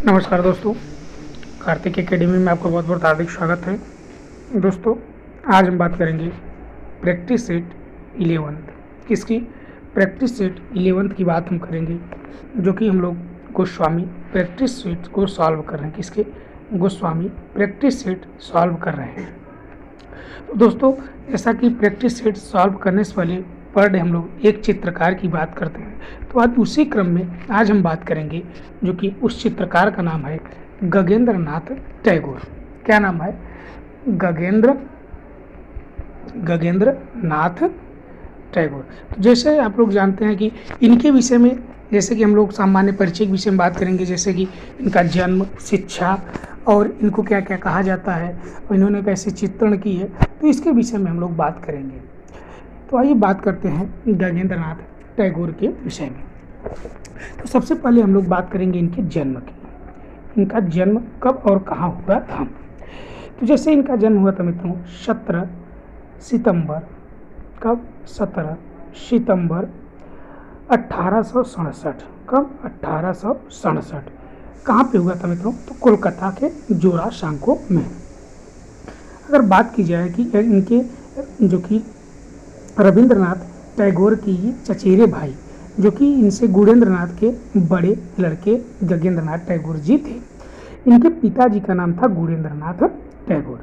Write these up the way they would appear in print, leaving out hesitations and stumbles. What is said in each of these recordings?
नमस्कार दोस्तों, कार्तिक एकेडमी में आपका बहुत बहुत हार्दिक स्वागत है। दोस्तों, आज हम बात करेंगे प्रैक्टिस सेट 11th। किसकी? प्रैक्टिस सेट 11th की बात हम करेंगे, जो कि हम लोग गोस्वामी प्रैक्टिस सेट को सॉल्व कर रहे हैं। किसके? गोस्वामी प्रैक्टिस सेट सॉल्व कर रहे हैं। तो दोस्तों, ऐसा कि प्रैक्टिस सेट सॉल्व करने से पहले पर डे हम लोग एक चित्रकार की बात करते हैं। तो आज उसी क्रम में आज हम बात करेंगे, जो कि उस चित्रकार का नाम है गगनेंद्र नाथ टैगोर। क्या नाम है? गगनेंद्र नाथ टैगोर। तो जैसे आप लोग जानते हैं कि इनके विषय में, जैसे कि हम लोग सामान्य परिचय के विषय में बात करेंगे, जैसे कि इनका जन्म, शिक्षा और इनको क्या क्या कहा जाता है, और इन्होंने कैसे चित्रण की है, तो इसके विषय में हम लोग बात करेंगे। तो आइए बात करते हैं गगनेंद्र नाथ टैगोर के विषय में। तो सबसे पहले हम लोग बात करेंगे इनके जन्म की। इनका जन्म कब और कहाँ हुआ था? तो जैसे इनका जन्म हुआ था मित्रों 17 सितंबर। कब? 17 सितंबर 1867। कब? 1867। कहाँ पे हुआ था मित्रों? तो कोलकाता के जोरासांको में। अगर बात की जाए कि इनके जो कि रविंद्रनाथ टैगोर की चचेरे भाई, जो कि इनसे गुणेंद्र नाथ के बड़े लड़के गगनेंद्र नाथ टैगोर जी थे। इनके पिताजी का नाम था गुणेंद्र नाथ टैगोर।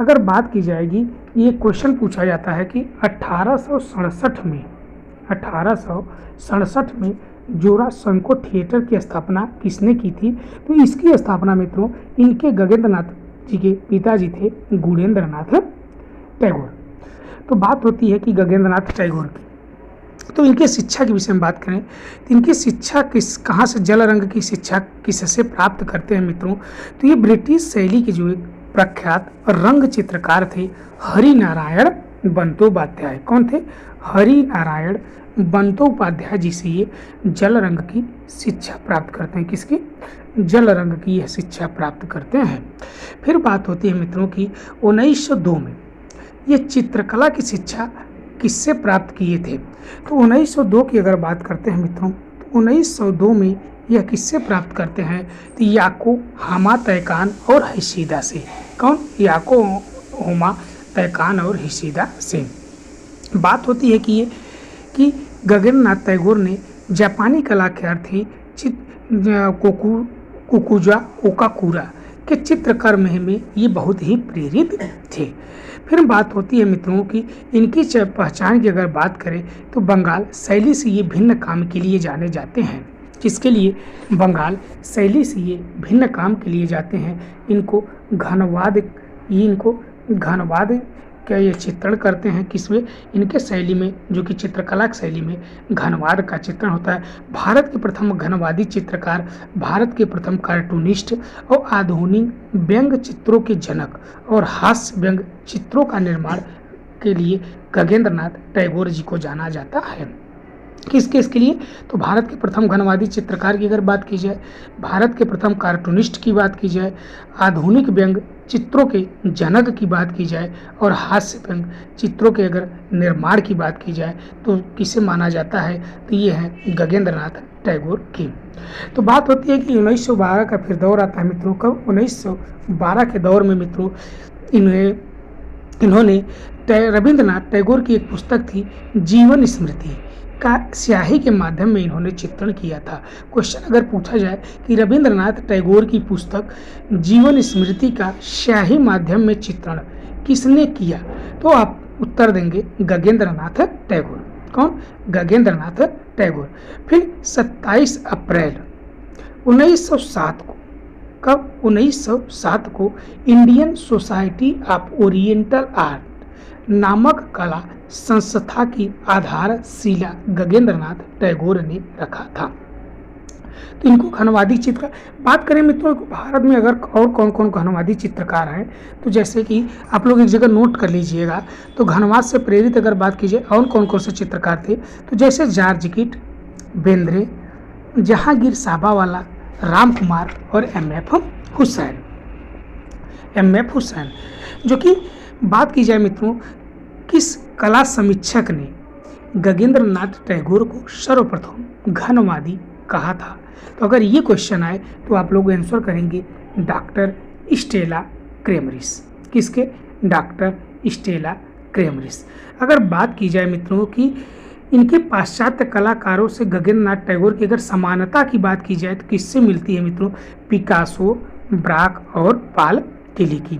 अगर बात की जाएगी, ये क्वेश्चन पूछा जाता है कि 1867 में जोरासांको थिएटर की स्थापना किसने की थी? तो इसकी स्थापना मित्रों इनके गगनेंद्र नाथ जी के पिताजी थे गुणेंद्र नाथ टैगोर। तो बात होती है कि गगनेंद्र नाथ टैगोर की, तो इनके शिक्षा के विषय में बात करें तो इनकी शिक्षा कहाँ से, जल रंग की शिक्षा किससे प्राप्त करते हैं मित्रों? तो ये ब्रिटिश शैली के जो एक प्रख्यात रंग चित्रकार थे हरिनारायण बंदोपाध्याय। कौन थे? हरिनारायण बंदोपाध्याय जी से ये जल रंग की शिक्षा प्राप्त करते हैं। किसकी? जल रंग की यह शिक्षा प्राप्त करते हैं। फिर बात होती है मित्रों की 1902 में ये चित्रकला की शिक्षा किससे प्राप्त किए थे? तो 1902 की अगर बात करते हैं मित्रों, तो 1902 में यह किससे प्राप्त करते हैं? तो याको हामा तैकान और हिशीदा से। कौन? याको होमा तैकान और हिशीदा से। बात होती है कि गगनेंद्र नाथ टैगोर ने जापानी कला के अर्थी कुकुजा ओकाकुरा के चित्रकर्म में ये बहुत ही प्रेरित थे। फिर बात होती है मित्रों की इनकी पहचान की अगर बात करें तो बंगाल शैली से ये भिन्न काम के लिए जाने जाते हैं। किसके लिए? बंगाल शैली से ये भिन्न काम के लिए जाते हैं। इनको घनवाद का ये चित्रण करते हैं। किसमें? इनके शैली में, जो कि चित्रकला की शैली में घनवाद का चित्रण होता है। भारत के प्रथम घनवादी चित्रकार, भारत के प्रथम कार्टूनिस्ट और आधुनिक व्यंग चित्रों के जनक और हास्य व्यंग चित्रों का निर्माण के लिए गगनेंद्र नाथ टैगोर जी को जाना जाता है। किसके लिए? तो भारत के प्रथम घनवादी चित्रकार की अगर बात की जाए, भारत के प्रथम कार्टूनिस्ट की बात की जाए, आधुनिक व्यंग चित्रों के जनक की बात की जाए और हास्य व्यंग चित्रों के अगर निर्माण की बात की जाए तो किसे माना जाता है? तो ये है गगनेंद्र नाथ टैगोर की। तो बात होती है कि 1912 का फिर दौर आता है मित्रों। कब? 1912 के दौर में मित्रों इन्होंने रविंद्रनाथ टैगोर की एक पुस्तक थी जीवन स्मृति का स्याही के माध्यम में इन्होंने चित्रण किया था। क्वेश्चन अगर पूछा जाए कि रविंद्रनाथ टैगोर की पुस्तक जीवन स्मृति का स्याही माध्यम में चित्रण किसने किया? तो आप उत्तर देंगे गगनेंद्र नाथ टैगोर। कौन? गगनेंद्र नाथ टैगोर। फिर 27 अप्रैल 1907 को, कब? 1907 को Indian society of oriental art नामक कला संस्था की आधारशिला गगनेंद्र नाथ टैगोर ने रखा था। तो इनको घनवादी चित्र बात करें मित्रों, भारत में अगर और कौन कौन घनवादी चित्रकार हैं, तो जैसे कि आप लोग एक जगह नोट कर लीजिएगा। तो घनवाद से प्रेरित अगर बात कीजिए और कौन कौन से चित्रकार थे, तो जैसे जॉर्ज कीट, बेंद्रे, जहांगीर साबावाला, राम कुमार और एम.एफ. हुसैन। जो कि बात की जाए मित्रों, किस कला समीक्षक ने गगनेंद्र नाथ टैगोर को सर्वप्रथम घनवादी कहा था? तो अगर ये क्वेश्चन आए तो आप लोग आंसर करेंगे डॉक्टर स्टेला क्रेमरिस। किसके? Doctor Stella Cremeris. अगर बात की जाए मित्रों कि इनके पाश्चात्य कलाकारों से गगनेंद्र नाथ टैगोर की अगर समानता की बात की जाए तो किससे मिलती है मित्रों? पिकासो, ब्राक और पाल केली की।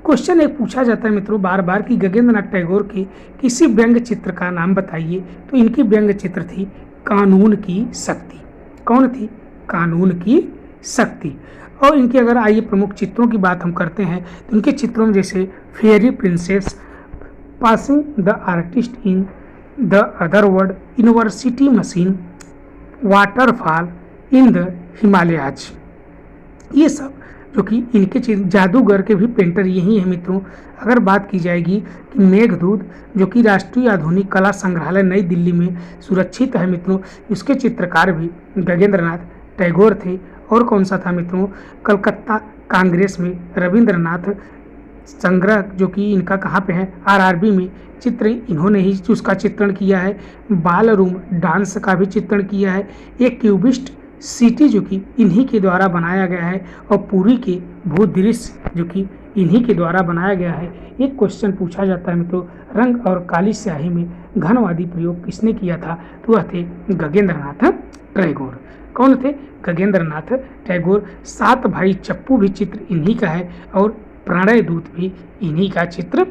क्वेश्चन एक पूछा जाता है मित्रों बार बार कि गगनेंद्र नाथ टैगोर के किसी व्यंग्य चित्र का नाम बताइए। तो इनकी व्यंग्य चित्र थी कानून की शक्ति। कौन थी? कानून की शक्ति। और इनके अगर आइए प्रमुख चित्रों की बात हम करते हैं तो इनके चित्रों में जैसे fairy princess, passing the artist in the other world, university machine, waterfall in the Himalayas, ये सब जो कि इनके जादूगर के भी पेंटर यही है मित्रों। अगर बात की जाएगी कि मेघदूत जो कि राष्ट्रीय आधुनिक कला संग्रहालय नई दिल्ली में सुरक्षित है मित्रों, उसके चित्रकार भी गगनेंद्र नाथ टैगोर थे। और कौन सा था मित्रों? कलकत्ता कांग्रेस में रविंद्रनाथ संग्रह जो कि इनका कहाँ पे है? आरआरबी में चित्र इन्होंने ही उसका चित्रण किया है। बाल रूम डांस का भी चित्रण किया है। एक क्यूबिस्ट सिटी जो कि इन्हीं के द्वारा बनाया गया है और पूरी के भूदृश्य जो कि इन्हीं के द्वारा बनाया गया है। एक क्वेश्चन पूछा जाता है मित्रों, रंग और काली स्याही में घनवादी प्रयोग किसने किया था? तो वह थे गगनेंद्र नाथ टैगोर। कौन थे? गगनेंद्र नाथ टैगोर। सात भाई चप्पू भी चित्र इन्हीं का है और प्रणय दूत भी इन्हीं का चित्र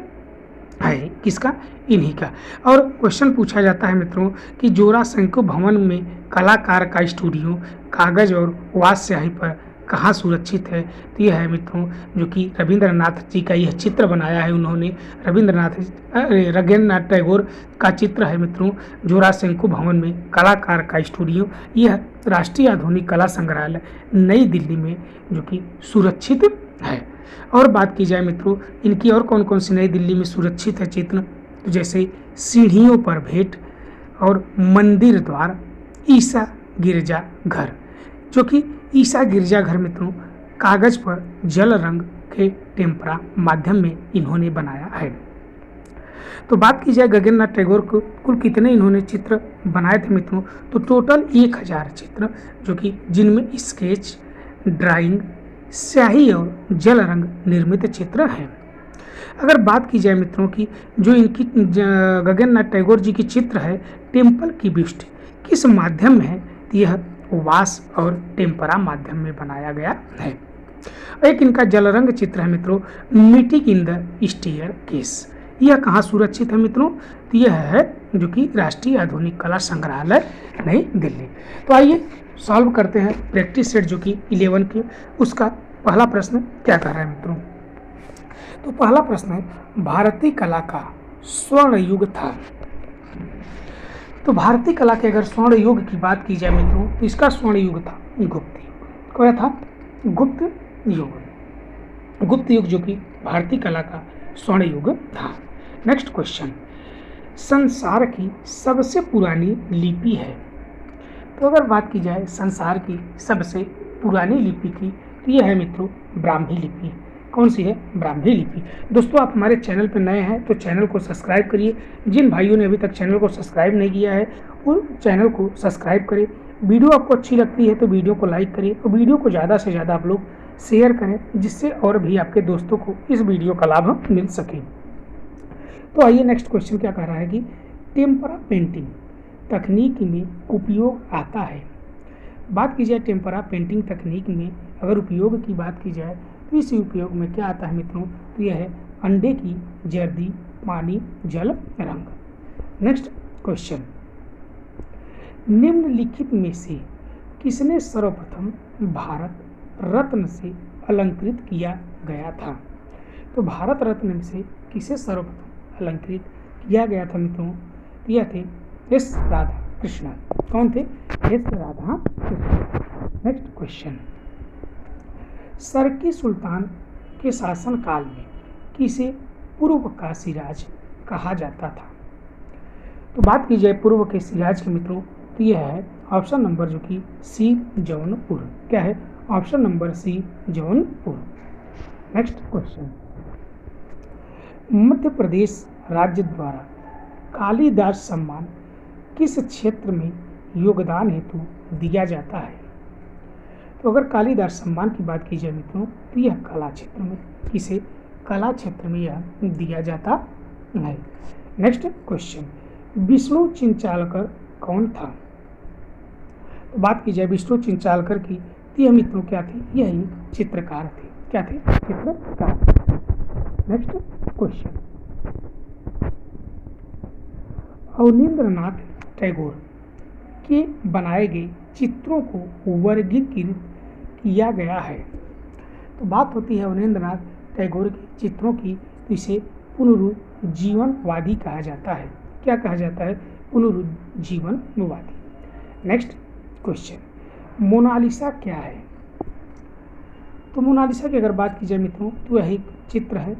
है। किसका? इन्हीं का। और क्वेश्चन पूछा जाता है मित्रों कि जोरासंको भवन में कलाकार का स्टूडियो कागज और वास स्याही पर कहाँ सुरक्षित है? तो यह है मित्रों जो कि रविंद्रनाथ जी का यह चित्र बनाया है उन्होंने। गगनेंद्र नाथ टैगोर का चित्र है मित्रों जोरासंको भवन में कलाकार का स्टूडियो। यह राष्ट्रीय आधुनिक कला संग्रहालय नई दिल्ली में जो कि सुरक्षित है। और बात की जाए मित्रों इनकी और कौन कौन सी नई दिल्ली में सुरक्षित है चित्र, तो जैसे सीढ़ियों पर भेंट और मंदिर द्वार, ईसा गिरजा घर, जो कि ईसा गिरजा घर मित्रों कागज पर जल रंग के टेम्परा माध्यम में इन्होंने बनाया है। तो बात की जाए गगनेंद्र नाथ टैगोर को कुल कितने इन्होंने चित्र बनाए थे मित्रों, तो टोटल 1000 चित्र जो कि जिनमें स्केच, ड्राइंग, स्याही और जल रंग निर्मित चित्र हैं। अगर बात की जाए मित्रों की जो इनकी गगनेंद्र नाथ टैगोर जी की चित्र है टेम्पल की बिस्ट किस माध्यम में है? तो यह वास और टेम्परा माध्यम में बनाया गया है। एक इनका जल रंग चित्र है मित्रों meeting in the staircase. यह कहाँ सुरक्षित है मित्रों? तो यह है जो कि राष्ट्रीय आधुनिक कला संग्रहालय नई दिल्ली। तो आइए सॉल्व करते हैं प्रैक्टिस सेट जो कि 11 के उसका पहला प्रश्न क्या कह रहा है मित्रों। तो पहला प्रश्न है भारतीय कला का स्वर्ण युग था। तो भारतीय कला के अगर स्वर्ण युग की बात की जाए मित्रों तो इसका स्वर्ण युग था गुप्त युग। क्या था? गुप्त युग। गुप्त युग जो कि भारतीय कला का स्वर्ण युग था। नेक्स्ट क्वेश्चन, संसार की सबसे पुरानी लिपि है। तो अगर बात की जाए संसार की सबसे पुरानी लिपि की तो यह है मित्रों ब्राह्मी लिपि। कौन सी है? ब्राह्मी लिपि। दोस्तों आप हमारे चैनल पर नए हैं तो चैनल को सब्सक्राइब करिए। जिन भाइयों ने अभी तक चैनल को सब्सक्राइब नहीं किया है वो चैनल को सब्सक्राइब करें। वीडियो आपको अच्छी लगती है तो वीडियो को लाइक करिए और वीडियो को ज़्यादा से ज़्यादा आप लोग शेयर करें जिससे और भी आपके दोस्तों को इस वीडियो का लाभ मिल सके। तो आइए नेक्स्ट क्वेश्चन क्या कह रहा है कि टेम्परा पेंटिंग तकनीक में उपयोग आता है। बात की जाए टेम्परा पेंटिंग तकनीक में अगर उपयोग की बात की जाए तो इस उपयोग में क्या आता है मित्रों? तो यह है अंडे की जर्दी, पानी, जल, रंग। नेक्स्ट क्वेश्चन, निम्नलिखित में से किसने सर्वप्रथम भारत रत्न से अलंकृत किया गया था? तो भारत रत्न से किसे सर्वप्रथम अलंकृत किया गया था मित्रों? तो यह थे एस राधा कृष्णन। कौन थे? S Radha Krishnan. Next question, सरकी सुल्तान के शासनकाल में किसे पूर्व का सिराज कहा जाता था? तो बात की जाए पूर्व के सिराज के मित्रों तो यह है ऑप्शन नंबर जो कि सी जौनपुर। क्या है? Option number C Jaunpur. Next question, Madhya Pradesh राज्य द्वारा कालिदास सम्मान किस क्षेत्र में योगदान हेतु दिया जाता है? तो अगर कालिदास सम्मान की बात की जाए मित्रों, तो यह कला क्षेत्र में, किसे कला क्षेत्र में यह दिया जाता है। नेक्स्ट क्वेश्चन, विष्णु चिंचालकर कौन था? तो बात की जाए विष्णु चिंचालकर की, तो यह मित्रों क्या थे? यह एक चित्रकार थे। क्या थे? चित्रकार। नेक्स्ट क्वेश्चन, अवनींद्रनाथ टैगोर के बनाए गए चित्रों को वर्गीकृत किया गया है। तो बात होती है अवनींद्रनाथ टैगोर के चित्रों की, तो इसे पुनरुज्जीवनवादी कहा जाता है। क्या कहा जाता है? पुनरुज्जीवनवादी। नेक्स्ट क्वेश्चन, मोनालिसा क्या है? तो मोनालिसा की अगर बात की जाए मित्रों, तो यह एक चित्र है।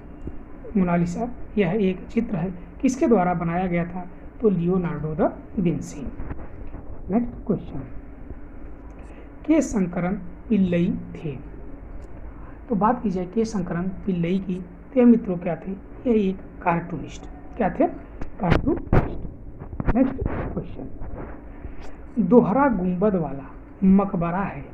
मोनालिसा यह एक चित्र है, किसके द्वारा बनाया गया था? तो Leonardo da Vinci. Next question, के शंकरन पिल्लई थे? तो बात की जाए के शंकरन पिल्लई की, तो यह मित्रों क्या थे? यह एक कार्टूनिस्ट। क्या थे? कार्टूनिस्ट। नेक्स्ट क्वेश्चन, दोहरा गुंबद वाला मकबरा है।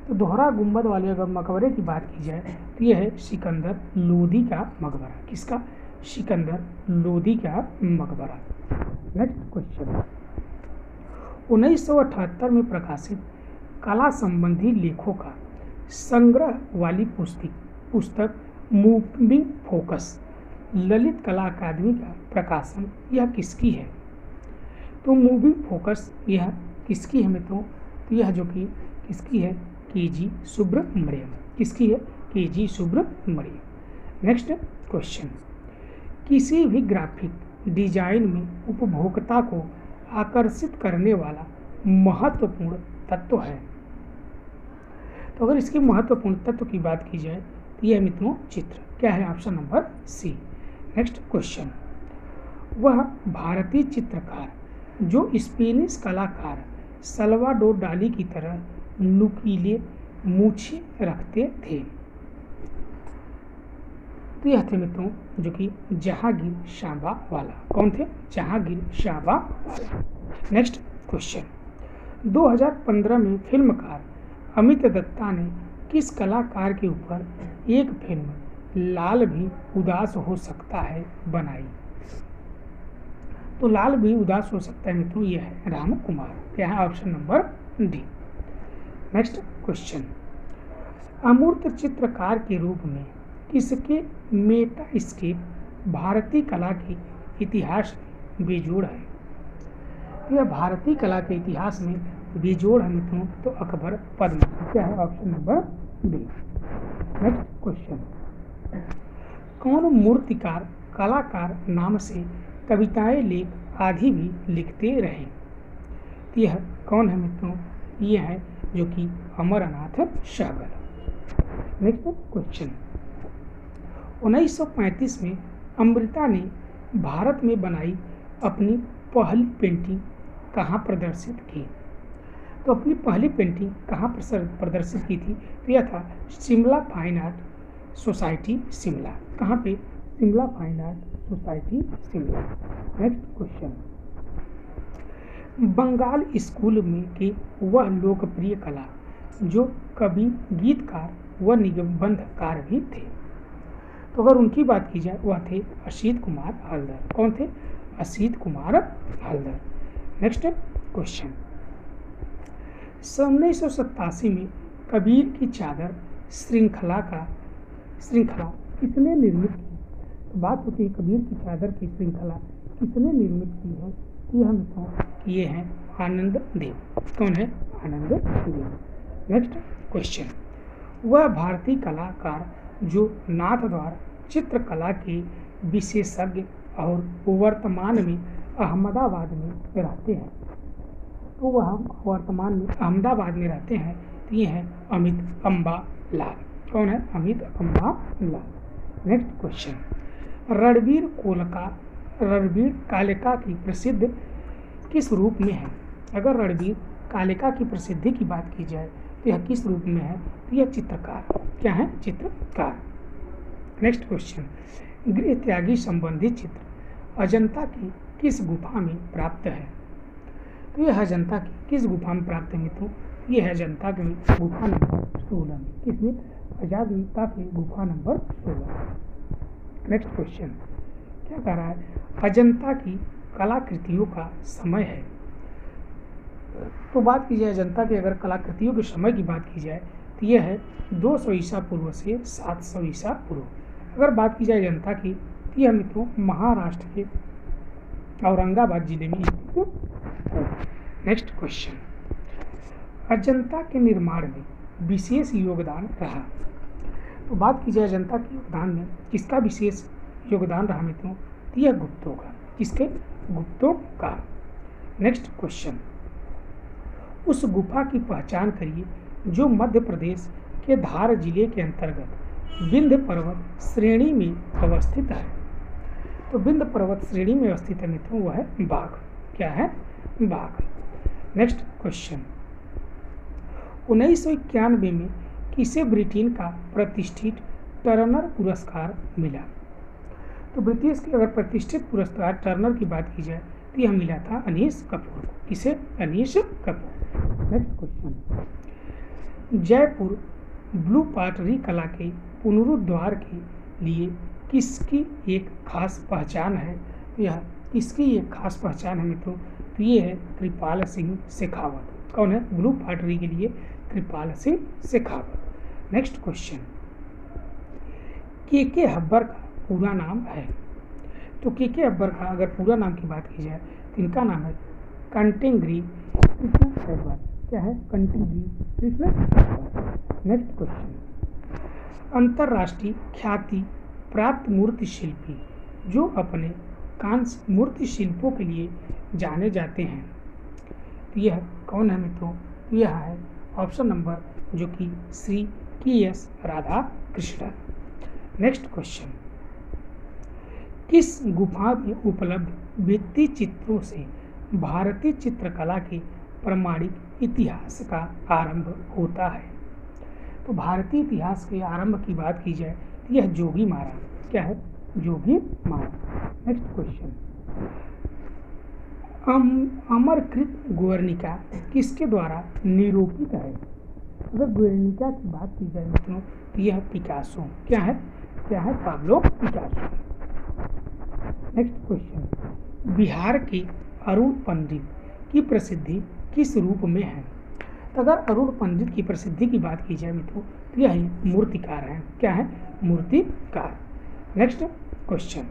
तो दोहरा गुंबद वाले अगर मकबरे की बात की जाए, तो यह है सिकंदर लोदी का मकबरा। किसका? सिकंदर लोदी का मकबरा। नेक्स्ट क्वेश्चन, 1978 में प्रकाशित कला संबंधी लेखों का संग्रह वाली पुस्तक मूविंग फोकस ललित कला अकादमी का प्रकाशन यह किसकी है? तो मूविंग फोकस यह किसकी है मित्रों? तो यह जो कि किसकी है? के.जी. सुब्रमण्यम। किसकी है? के.जी. सुब्रमण्यम। नेक्स्ट क्वेश्चन, किसी भी ग्राफिक डिजाइन में उपभोक्ता को आकर्षित करने वाला महत्वपूर्ण तत्व है। तो अगर इसके महत्वपूर्ण तत्व की बात की जाए, तो यह मित्रों चित्र। क्या है? Option number C. Next question, वह भारतीय चित्रकार जो स्पेनिश कलाकार सल्वाडोर डाली की तरह नुकीले मूछें रखते थे। तो यह थे मित्रों जो कि जहांगीर शाहबा वाला। कौन थे? जहांगीर शाहबा वाला। नेक्स्ट क्वेश्चन, 2015 में फिल्मकार अमित दत्ता ने किस कलाकार के ऊपर एक फिल्म लाल भी उदास हो सकता है बनाई? तो लाल भी उदास हो सकता है मित्रों, यह है राम कुमार। क्या है? Option number D. Next question, अमूर्त चित्रकार के रूप में किसके मेटास्केप भारतीय कला के इतिहास में बेजोड़ है? यह भारतीय कला के इतिहास में बेजोड़ है मित्रों, तो अकबर पद्म। क्या है? Option number B. Next question, कौन मूर्तिकार कलाकार नाम से कविताएं लेख आदि भी लिखते रहे? तो यह कौन है मित्रों? यह है जो कि अमरनाथ सहगल। नेक्स्ट क्वेश्चन, 1935 में अमृता ने भारत में बनाई अपनी पहली पेंटिंग कहाँ प्रदर्शित की? तो अपनी पहली पेंटिंग कहाँ प्रदर्शित की थी? तो यह था Shimla fine art society Shimla. कहाँ पे? Shimla fine art society Shimla. Next question, Bengal school में के वह लोकप्रिय कला जो कवि, गीतकार व निबंधकार भी थे। तो अगर उनकी बात की जाए, वह थे असित कुमार हल्दर। कौन थे? असित कुमार हल्दर। नेक्स्ट क्वेश्चन, 1987 में कबीर की चादर श्रृंखला किसने निर्मित की? तो बात होती है कबीर की चादर की श्रृंखला किसने निर्मित की है? यह हम ये हैं आनंद देव। कौन है? आनंद देव। नेक्स्ट क्वेश्चन, वह भारतीय कलाकार जो नाथद्वारा चित्रकला के विशेषज्ञ और वर्तमान में अहमदाबाद में रहते हैं। तो वह वर्तमान में अहमदाबाद में रहते हैं। तो ये हैं अमित अम्बालाल। कौन है? अमित अम्बालाल। नेक्स्ट क्वेश्चन, रणबीर कालिका की प्रसिद्ध किस रूप में है? अगर रणबीर कालिका की प्रसिद्धि की बात की जाए तो यह किस रूप में है? तो यह चित्रकार। क्या है? चित्रकार। नेक्स्ट क्वेश्चन, गृह त्यागी संबंधित चित्र अजंता की किस गुफा में प्राप्त है? तो ये अजंता की किस गुफा में प्राप्त है मित्रों? ये है अजंता की गुफा नंबर 16 में। किसमें? अजंता की गुफा नंबर 16। नेक्स्ट क्वेश्चन क्या कह रहा है? अजंता की कलाकृतियों का समय है। तो बात की जाए अजंता की अगर कलाकृतियों के समय की बात की जाए तो यह है 200 ईसा पूर्व से 700 ईसा पूर्व। अगर बात की जाए अजंता की तो यह मित्रों महाराष्ट्र के औरंगाबाद जिले में स्थित है। नेक्स्ट क्वेश्चन, अजंता के निर्माण में विशेष योगदान रहा। तो बात की जाए अजंता के योगदान में किसका विशेष योगदान रहा मित्रों? तो यह गुप्तों का। किसके? गुप्तों का। नेक्स्ट क्वेश्चन, उस गुफा की पहचान करिए जो मध्य प्रदेश के धार जिले के अंतर्गत विंध्य पर्वत श्रेणी में अवस्थित है। तो विंध्य पर्वत श्रेणी में अवस्थित है मित्रों, वह है बाघ। क्या है? बाघ। नेक्स्ट क्वेश्चन, 1991 में किसे ब्रिटेन का प्रतिष्ठित टर्नर पुरस्कार मिला? तो ब्रिटिश के अगर प्रतिष्ठित पुरस्कार टर्नर की बात की जाए तो यह मिला था अनीश कपूर को। किसे? Anish Kapoor. Next question, Jaipur blue pottery कला के पुनरुद्धार के लिए किसकी एक खास पहचान है? यह किसकी एक खास पहचान है मित्रों? तो ये है कृपाल सिंह शेखावत। कौन है? ब्लू पॉटरी के लिए कृपाल सिंह शेखावत। नेक्स्ट क्वेश्चन, के हब्बर का पूरा नाम है। तो के हब्बर का अगर पूरा नाम की बात की जाए तो इनका नाम है कंटेंग्री कृष्ण हब्बर। क्या है? कंटेंग्री कृष्ण हब्बर। नेक्स्ट क्वेश्चन, अंतर्राष्ट्रीय ख्याति प्राप्त मूर्ति शिल्पी जो अपने कांस्य मूर्ति शिल्पों के लिए जाने जाते हैं, तो यह कौन है मित्रों? तो यह है ऑप्शन नंबर जो कि Shri KS. Radha Krishnan. Next question, किस गुफा में उपलब्ध भित्ति चित्रों से भारतीय चित्रकला के प्रमाणिक इतिहास का आरंभ होता है? तो भारतीय इतिहास के आरंभ की बात की जाए तो यह जोगीमारा। क्या है? जोगीमारा। नेक्स्ट क्वेश्चन, अमरकृत गुर्निका किसके द्वारा निरूपित है? अगर गुर्निका की बात की जाए मित्रों तो यह पिकासो। क्या है? Pablo Picasso. Next question, Bihar के अरुण पंडित की प्रसिद्धि किस रूप में है? तो अगर अरुण पंडित की प्रसिद्धि की बात की जाए मित्रों तो यह मूर्तिकार है। क्या है? मूर्तिकार। नेक्स्ट क्वेश्चन,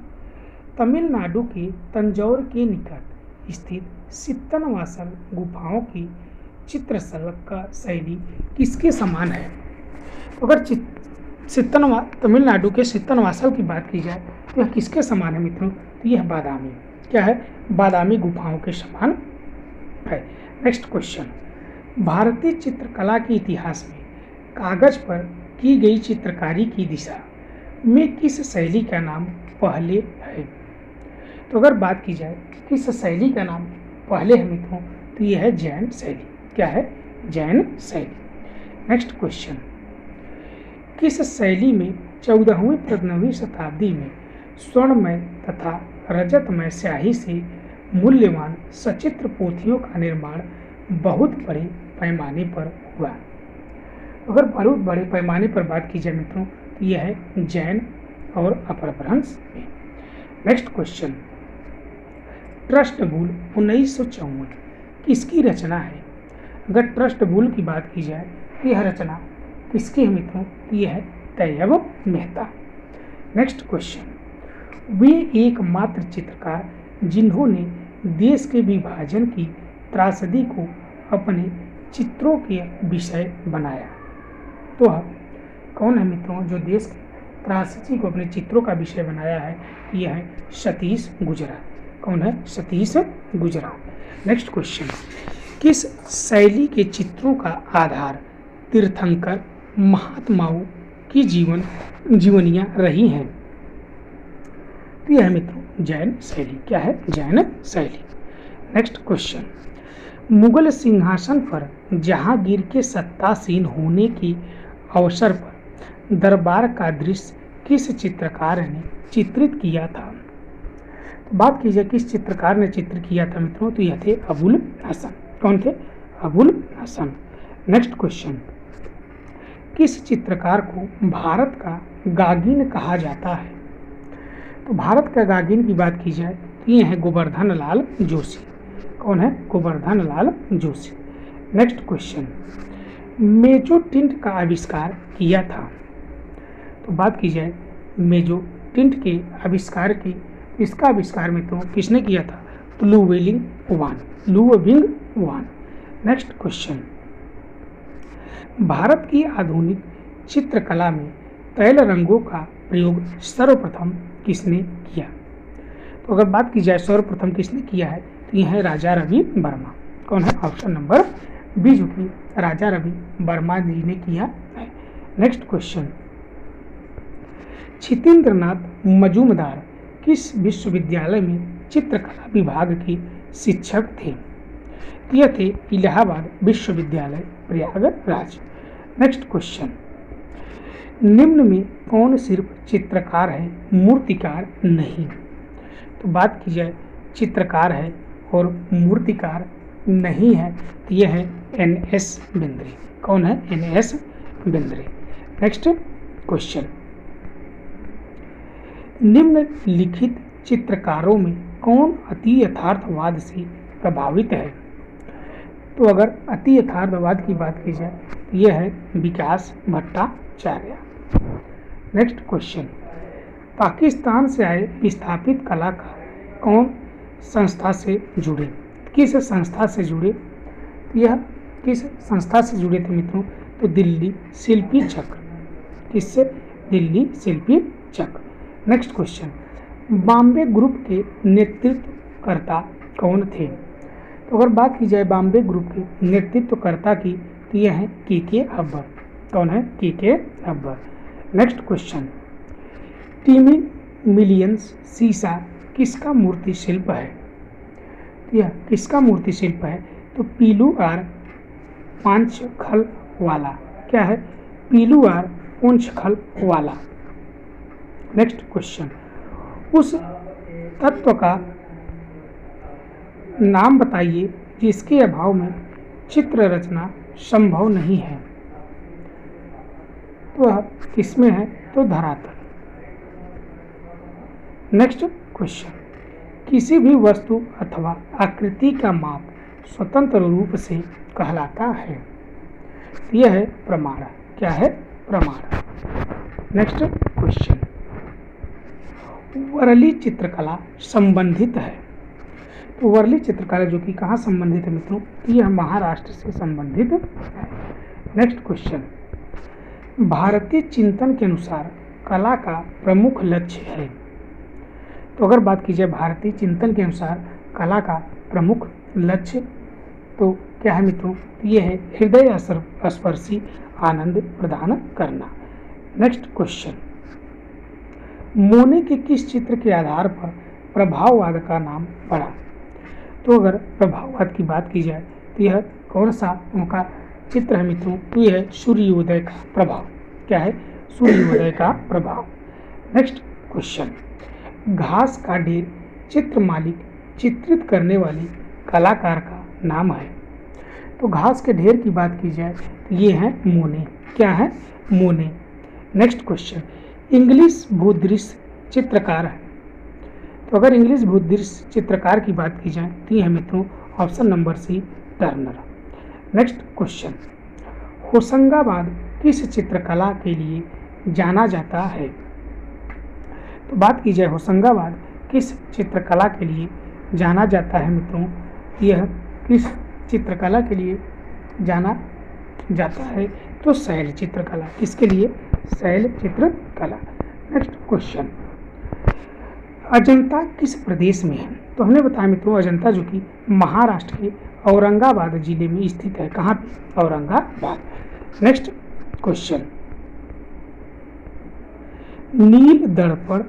तमिलनाडु के तंजौर के निकट स्थित सित्तनवासल गुफाओं की चित्रशैली का शैली किसके समान है? तो अगर तमिलनाडु के सित्तनवासल की बात की जाए तो यह किसके समान है मित्रों? तो यह बादामी। क्या है? बादामी गुफाओं के समान है। नेक्स्ट क्वेश्चन, भारतीय चित्रकला के इतिहास में कागज पर की गई चित्रकारी की दिशा में किस शैली का नाम पहले है? तो अगर बात की जाए किस शैली का नाम पहले है मित्रों तो यह है जैन शैली। क्या है? जैन शैली। नेक्स्ट क्वेश्चन, किस शैली में 14वीं-15वीं शताब्दी में स्वर्णमय तथा रजतमय स्याही से मूल्यवान सचित्र पोथियों का निर्माण बहुत बड़े पैमाने पर हुआ? अगर बहुत बड़े पैमाने पर बात की जाए मित्रों तो यह है जैन और अपभ्रंश में। नेक्स्ट क्वेश्चन, ट्रस्टबुल 1954 किसकी रचना है? अगर ट्रस्टबुल की बात की जाए तो यह रचना किसकी है मित्रों? तो यह है तैयब मेहता। नेक्स्ट क्वेश्चन, वे एकमात्र चित्रकार जिन्होंने देश के विभाजन की त्रासदी को अपने चित्रों के विषय बनाया। तो कौन है मित्रों जो देश की त्रासदी को अपने चित्रों का विषय बनाया है? यह है सतीश गुजराल। कौन है? सतीश गुजराल। नेक्स्ट क्वेश्चन, किस शैली के चित्रों का आधार तीर्थंकर महात्माओं की जीवनियाँ रही हैं? तो यह है मित्रों जैन शैली। क्या है? जैन शैली। नेक्स्ट क्वेश्चन, मुगल सिंहासन पर जहांगीर के सत्तासीन होने के अवसर पर दरबार का दृश्य किस चित्रकार ने चित्रित किया था? तो बात की जाए किस चित्रकार ने चित्र किया था मित्रों, तो यह थे अबुल हसन। कौन थे? अबुल हसन। नेक्स्ट क्वेश्चन, किस चित्रकार को भारत का गागिन कहा जाता है? तो भारत का गागिन की बात की जाए तो ये है गोवर्धन लाल जोशी। कौन है? गोवर्धन लाल जोशी। नेक्स्ट क्वेश्चन, मेजो टिंट का आविष्कार किया था? तो बात की जाए मेजो टिंट के आविष्कार की, इसका आविष्कार मित्रों किसने किया था? तो लुओविंग वान। नेक्स्ट क्वेश्चन, भारत की आधुनिक चित्रकला में तैल रंगों का प्रयोग सर्वप्रथम किसने किया? तो अगर बात की जाए सर्वप्रथम किसने किया है तो यह है राजा रवि वर्मा। कौन है? ऑप्शन नंबर बी, जो कि राजा रवि वर्मा जी ने किया है। नेक्स्ट क्वेश्चन, छितेंद्रनाथ मजूमदार किस विश्वविद्यालय में चित्रकला विभाग के शिक्षक थे? यह थे इलाहाबाद विश्वविद्यालय प्रयागराज। नेक्स्ट क्वेश्चन, निम्न में कौन सिर्फ चित्रकार है, मूर्तिकार नहीं? तो बात की जाए चित्रकार है और मूर्तिकार नहीं है तो यह है NS बिंद्रे। कौन है? NS बिंद्रे। नेक्स्ट क्वेश्चन, निम्नलिखित चित्रकारों में कौन अति यथार्थवाद से प्रभावित है? तो अगर अति यथार्थवाद की बात की जाए तो यह है विकास भट्टाचार्य। नेक्स्ट क्वेश्चन, पाकिस्तान से आए विस्थापित कलाकार कौन संस्था से जुड़े? किस संस्था से जुड़े? यह किस संस्था से जुड़े थे मित्रों? तो दिल्ली शिल्पी चक्र। किससे? दिल्ली शिल्पी चक्र। नेक्स्ट क्वेश्चन, बॉम्बे ग्रुप के नेतृत्वकर्ता कौन थे? तो अगर बात की जाए बॉम्बे ग्रुप के नेतृत्वकर्ता की तो यह है के अकबर। कौन है? के अकबर। नेक्स्ट क्वेश्चन, टीमी मिलियंस सीसा किसका मूर्ति शिल्प है? तो यह किसका मूर्ति शिल्प है? तो पीलू आर पांचखल वाला। क्या है? पीलू आर पांचखल वाला। नेक्स्ट क्वेश्चन, उस तत्व का नाम बताइए जिसके अभाव में चित्र रचना संभव नहीं है। तो वह किसमें है? तो धरातल। नेक्स्ट क्वेश्चन, किसी भी वस्तु अथवा आकृति का माप स्वतंत्र रूप से कहलाता है। यह है प्रमाण। क्या है? प्रमाण। नेक्स्ट क्वेश्चन, वर्ली चित्रकला संबंधित है। तो वर्ली चित्रकला जो कि कहाँ संबंधित है मित्रों? यह महाराष्ट्र से संबंधित है। नेक्स्ट क्वेश्चन, भारतीय चिंतन के अनुसार कला का प्रमुख लक्ष्य है। तो अगर बात की जाए भारतीय चिंतन के अनुसार कला का प्रमुख लक्ष्य तो क्या है मित्रों? यह है हृदय स्पर्शी आनंद प्रदान करना। नेक्स्ट क्वेश्चन, मोने के किस चित्र के आधार पर प्रभाववाद का नाम पड़ा? तो अगर प्रभाववाद की बात की जाए तो यह कौन सा उनका चित्र है मित्रों? तो यह है सूर्योदय का प्रभाव। क्या है? सूर्योदय का प्रभाव। नेक्स्ट क्वेश्चन, घास का ढेर चित्र मालिक चित्रित करने वाली कलाकार का नाम है। तो घास के ढेर की बात की जाए तो ये है मोने। क्या है? मोने। नेक्स्ट क्वेश्चन, इंग्लिश भूदृश्य चित्रकार है। तो अगर इंग्लिश भूदृश्य चित्रकार की बात की जाए तो ये है मित्रों option number C, Turner. Next question, Hoshangabad किस चित्रकला के लिए जाना जाता है? तो बात की जाए होशंगाबाद किस चित्रकला के लिए जाना जाता है मित्रों? यह किस चित्रकला के लिए जाना जाता है? तो शैल चित्रकला। किसके लिए? शैल चित्रकला। नेक्स्ट क्वेश्चन, अजंता किस प्रदेश में है? तो हमने बताया मित्रों अजंता जो कि महाराष्ट्र के औरंगाबाद जिले में स्थित है। कहाँ पे? औरंगाबाद। नेक्स्ट क्वेश्चन, नील दर्पण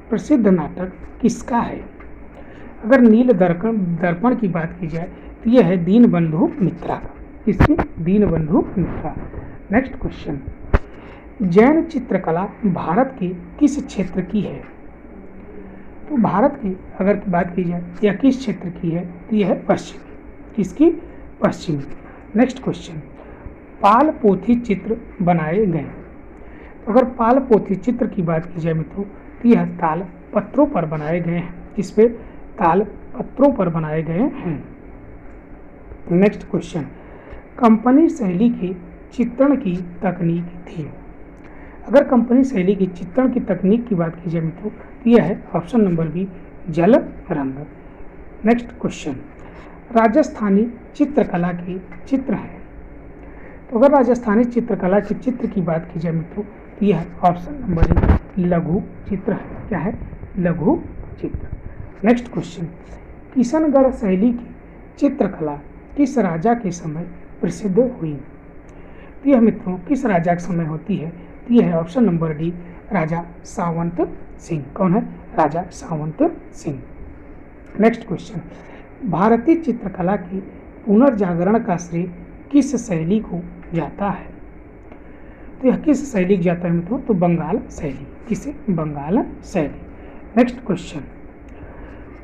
प्रसिद्ध नाटक किसका है? अगर नील दर्पण की बात की जाए तो यह है दीनबंधु मित्रा का। किसकी? दीनबंधु मित्रा। नेक्स्ट क्वेश्चन, जैन चित्रकला भारत के किस क्षेत्र की है? तो भारत की अगर बात की जाए यह किस क्षेत्र की है, तो यह है पश्चिमी, किसकी, पश्चिमी। नेक्स्ट क्वेश्चन, पाल पोथी चित्र बनाए गए। तो अगर पाल पोथी चित्र की बात की जाए मित्रों, तो यह ताल पत्रों पर बनाए गए हैं, किस पे, ताल पत्रों पर बनाए गए हैं। नेक्स्ट क्वेश्चन, कंपनी शैली के चित्रण की तकनीक थी। अगर कंपनी शैली की चित्रण की तकनीक की बात की जाए मित्रों, तो यह है ऑप्शन नंबर बी, जल रंग। नेक्स्ट क्वेश्चन, राजस्थानी चित्रकला के चित्र हैं। तो अगर राजस्थानी चित्रकला के चित्र की बात की जाए मित्रों, तो यह ऑप्शन नंबर ए, लघु चित्र है। क्या है, लघु चित्र। नेक्स्ट क्वेश्चन, किशनगढ़ शैली की चित्रकला किस राजा के समय प्रसिद्ध हुई। तो यह मित्रों किस राजा के समय होती है, तो यह है ऑप्शन नंबर डी, राजा सावंत सिंह। कौन है, राजा सावंत सिंह। नेक्स्ट क्वेश्चन, भारतीय चित्रकला के पुनर्जागरण का श्रेय किस शैली को जाता है। तो यह किस शैली को जाता है मित्रों, तो बंगाल शैली, किसे, बंगाल शैली। नेक्स्ट क्वेश्चन,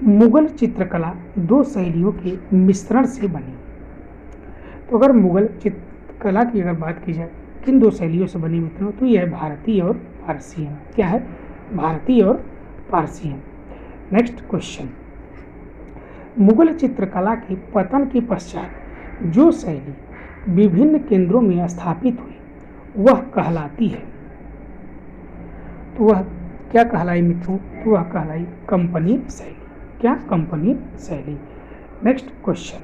मुगल चित्रकला दो शैलियों के मिश्रण से बनी। तो अगर मुगल चित्रकला की अगर बात की जाए किन दो शैलियों से बनी मित्रों, तो यह है भारतीय और पारसियन। क्या है, भारतीय और पारसियन। नेक्स्ट क्वेश्चन, मुगल चित्रकला के पतन के पश्चात जो शैली विभिन्न केंद्रों में स्थापित हुई वह कहलाती है। तो वह क्या कहलाई मित्रों, तो वह कहलाई कंपनी शैली। क्या, कंपनी शैली। नेक्स्ट क्वेश्चन,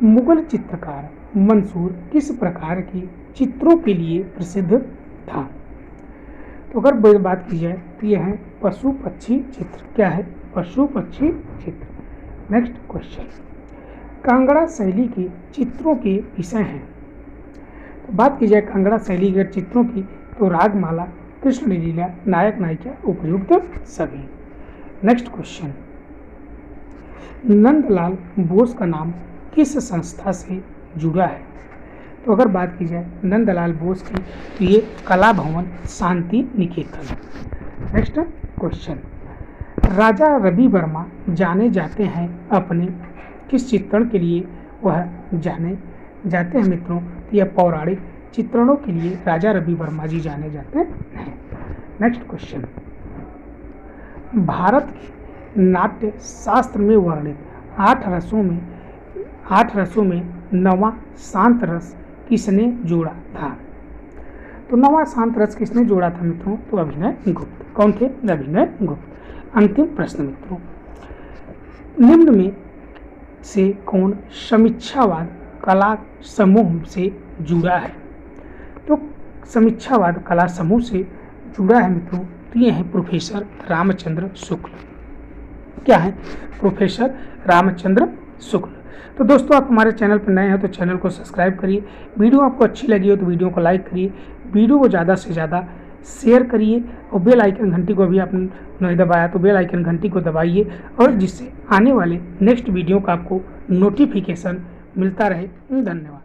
मुगल चित्रकार मंसूर किस प्रकार के चित्रों के लिए प्रसिद्ध था। तो अगर बात की जाए तो यह है पशु पक्षी चित्र। क्या है, पशु पक्षी चित्र। नेक्स्ट क्वेश्चन, कांगड़ा शैली के चित्रों के विषय हैं। तो बात की जाए कांगड़ा शैली के चित्रों की, तो रागमाला, कृष्ण लीला, नायक नायिका, उपयुक्त सभी। नेक्स्ट क्वेश्चन, नंदलाल बोस का नाम किस संस्था से जुड़ा है। तो अगर बात की जाए नंदलाल बोस की, तो ये कला भवन शांति निकेतन। नेक्स्ट क्वेश्चन, राजा रवि वर्मा जाने जाते हैं अपने किस चित्रण के लिए, वह जाने जाते हैं मित्रों, तो यह पौराणिक चित्रणों के लिए राजा रवि वर्मा जी जाने जाते हैं। नेक्स्ट क्वेश्चन, भारत के नाट्य शास्त्र में वर्णित 8 रसों में नवा शांत रस किसने जोड़ा था। तो नवा शांत रस किसने जोड़ा था मित्रों, तो अभिनय गुप्त। कौन थे, अभिनय गुप्त। अंतिम प्रश्न मित्रों, निम्न में से कौन समीक्षावाद कला समूह से जुड़ा है। तो समीक्षावाद कला समूह से जुड़ा है मित्रों, तो ये है प्रोफेसर रामचंद्र शुक्ल। क्या है, प्रोफेसर रामचंद्र शुक्ल। तो दोस्तों आप हमारे चैनल पर नए हैं तो चैनल को सब्सक्राइब करिए। वीडियो आपको अच्छी लगी हो तो वीडियो को लाइक करिए, वीडियो को ज़्यादा से ज़्यादा शेयर करिए और बेल आइकन घंटी को भी आपने नहीं दबाया तो बेल आइकन घंटी को दबाइए, और जिससे आने वाले नेक्स्ट वीडियो का आपको नोटिफिकेशन मिलता रहे। धन्यवाद।